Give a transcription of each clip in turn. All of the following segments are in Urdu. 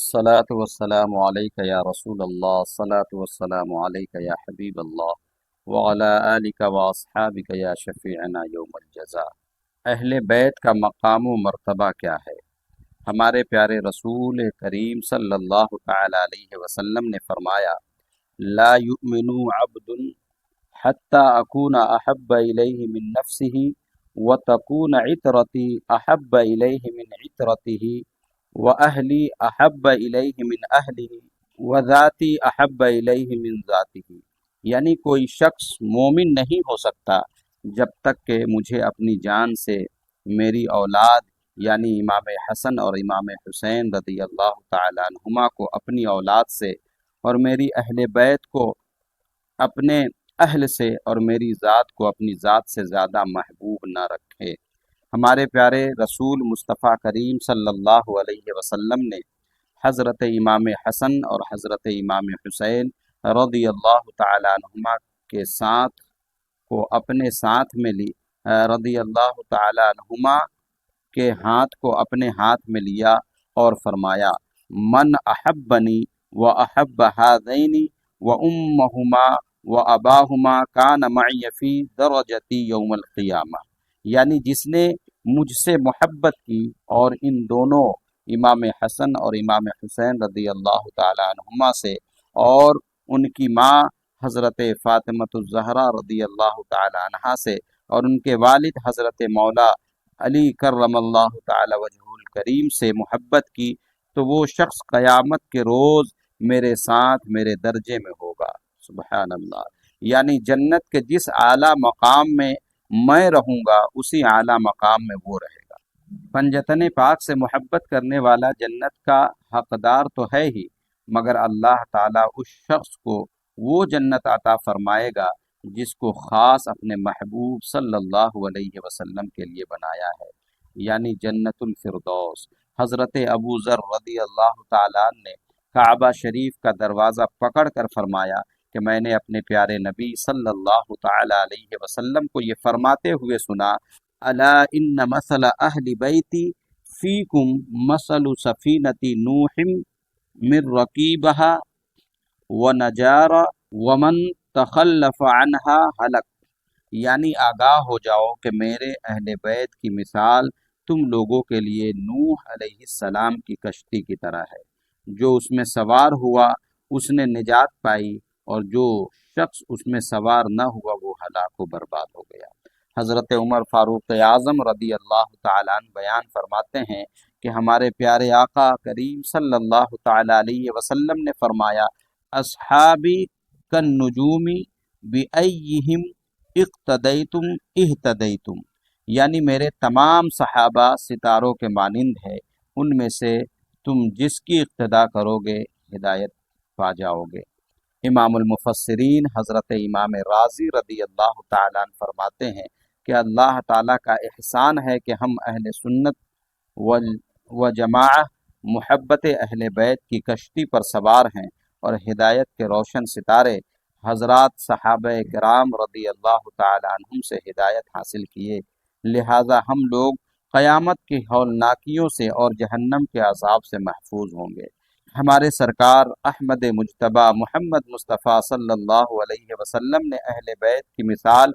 الصلاة والسلام علیک یا رسول اللہ، الصلاة والسلام علیک یا حبیب اللہ، وعلی آلک واصحابک یا شفیعنا یوم الجزاء۔ اہل بیت کا مقام و مرتبہ کیا ہے؟ ہمارے پیارے رسول کریم صلی اللہ تعالی علیہ وسلم نے فرمایا، لا یؤمن عبد حتی اکون احب الیہ من نفسہ وتکون عطرتی احب الیہ من عطرتہ وَأَهْلِي أَحَبَّ إِلَيْهِ مِنْ أَهْلِهِ وَذَاتِي أَحَبَّ إِلَيْهِ مِنْ ذَاتِهِ۔ یعنی کوئی شخص مومن نہیں ہو سکتا جب تک کہ مجھے اپنی جان سے میری اولاد یعنی امام حسن اور امام حسین رضی اللہ تعالی عنہما کو اپنی اولاد سے اور میری اہل بیت کو اپنے اہل سے اور میری ذات کو اپنی ذات سے زیادہ محبوب نہ رکھے۔ ہمارے پیارے رسول مصطفیٰ کریم صلی اللہ علیہ وسلم نے حضرت امام حسن اور حضرت امام حسین رضی اللہ تعالی عنہما کے ساتھ کو اپنے ساتھ میں لی رضی اللہ تعالی عنہما کے ہاتھ کو اپنے ہاتھ میں لیا اور فرمایا، من احبنی و احب ہذین و امہما و اباہما کان معی فی درجتی یوم القیامہ۔ یعنی جس نے مجھ سے محبت کی اور ان دونوں امام حسن اور امام حسین رضی اللہ تعالی عنہما سے اور ان کی ماں حضرت فاطمۃ الزہرا رضی اللہ تعالی عنہا سے اور ان کے والد حضرت مولا علی کرم اللہ تعالی وجہ الکریم سے محبت کی، تو وہ شخص قیامت کے روز میرے ساتھ میرے درجے میں ہوگا۔ سبحان اللہ۔ یعنی جنت کے جس اعلیٰ مقام میں میں رہوں گا اسی اعلیٰ مقام میں وہ رہے گا۔ پنجتن پاک سے محبت کرنے والا جنت کا حقدار تو ہے ہی، مگر اللہ تعالیٰ اس شخص کو وہ جنت عطا فرمائے گا جس کو خاص اپنے محبوب صلی اللہ علیہ وسلم کے لیے بنایا ہے، یعنی جنت الفردوس۔ حضرت ابو ذر رضی اللہ تعالیٰ نے کعبہ شریف کا دروازہ پکڑ کر فرمایا کہ میں نے اپنے پیارے نبی صلی اللہ تعالی علیہ وسلم کو یہ فرماتے ہوئے سنا، الا ان مثل اہل بیتی فیکم مثل سفینۃ نوح من رکیبہا ونجار ومن تخلف عنها ہلک۔ یعنی آگاہ ہو جاؤ کہ میرے اہل بیت کی مثال تم لوگوں کے لیے نوح علیہ السلام کی کشتی کی طرح ہے، جو اس میں سوار ہوا اس نے نجات پائی اور جو شخص اس میں سوار نہ ہوا وہ ہلاک و برباد ہو گیا۔ حضرت عمر فاروق اعظم رضی اللہ تعالیٰ عنہ بیان فرماتے ہیں کہ ہمارے پیارے آقا کریم صلی اللہ تعالیٰ علیہ وسلم نے فرمایا، اصحابی کالنجوم بأیہم اقتدیتم اہتدیتم۔ یعنی میرے تمام صحابہ ستاروں کے مانند ہے، ان میں سے تم جس کی اقتدا کرو گے ہدایت پا جاؤ گے۔ امام المفسرین حضرت امام رازی رضی اللہ تعالیٰ عنہ فرماتے ہیں کہ اللہ تعالیٰ کا احسان ہے کہ ہم اہل سنت و جماعہ محبت اہل بیت کی کشتی پر سوار ہیں اور ہدایت کے روشن ستارے حضرات صحابہ کرام رضی اللہ تعالیٰ عنہم سے ہدایت حاصل کیے، لہٰذا ہم لوگ قیامت کی ہولناکیوں سے اور جہنم کے عذاب سے محفوظ ہوں گے۔ ہمارے سرکار احمد مجتبیٰ محمد مصطفیٰ صلی اللہ علیہ وسلم نے اہل بیت کی مثال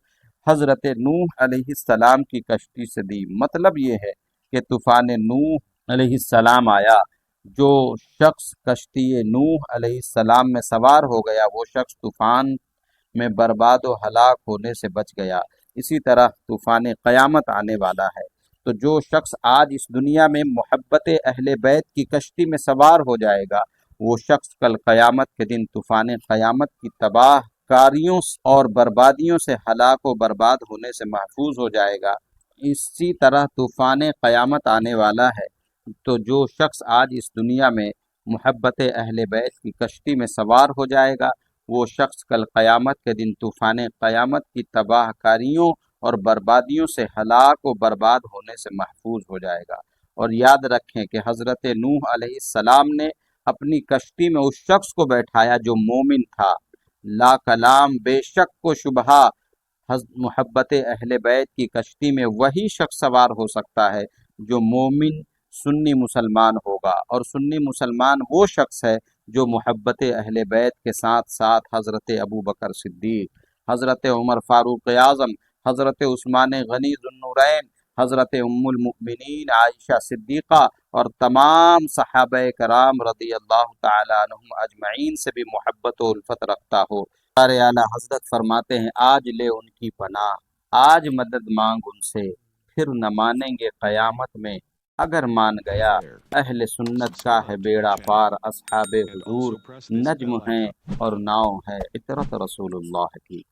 حضرت نوح علیہ السلام کی کشتی سے دی۔ مطلب یہ ہے کہ طوفان نوح علیہ السلام آیا، جو شخص کشتی نوح علیہ السلام میں سوار ہو گیا وہ شخص طوفان میں برباد و ہلاک ہونے سے بچ گیا۔ اسی طرح طوفان قیامت آنے والا ہے، تو جو شخص آج اس دنیا میں محبت اہل بیت کی کشتی میں سوار ہو جائے گا وہ شخص کل قیامت کے دن طوفان قیامت کی تباہ کاریوں اور بربادیوں سے ہلاک و برباد ہونے سے محفوظ ہو جائے گا۔ اسی طرح طوفان قیامت آنے والا ہے، تو جو شخص آج اس دنیا میں محبت اہل بیت کی کشتی میں سوار ہو جائے گا وہ شخص کل قیامت کے دن طوفان قیامت کی تباہ کاریوں اور بربادیوں سے ہلاک و برباد ہونے سے محفوظ ہو جائے گا۔ اور یاد رکھیں کہ حضرت نوح علیہ السلام نے اپنی کشتی میں اس شخص کو بیٹھایا جو مومن تھا، لا کلام بے شک و شبہ محبت اہل بیت کی کشتی میں وہی شخص سوار ہو سکتا ہے جو مومن سنی مسلمان ہوگا، اور سنی مسلمان وہ شخص ہے جو محبت اہل بیت کے ساتھ ساتھ حضرت ابو بکر صدیق، حضرت عمر فاروق اعظم، حضرت عثمان غنی ذو النورین، حضرت ام المؤمنین عائشہ صدیقہ اور تمام صحابہ کرام رضی اللہ تعالی عنہم اجمعین سے بھی محبت و الفت رکھتا ہو۔ سارے اعلیٰ حضرت فرماتے ہیں آج لے ان کی پناہ، آج مدد مانگ ان سے، پھر نہ مانیں گے قیامت میں، اگر مان گیا اہل سنت کا ہے بیڑا پار، اصحاب حضور نجم ہیں اور ناؤ ہے عطرت رسول اللہ کی۔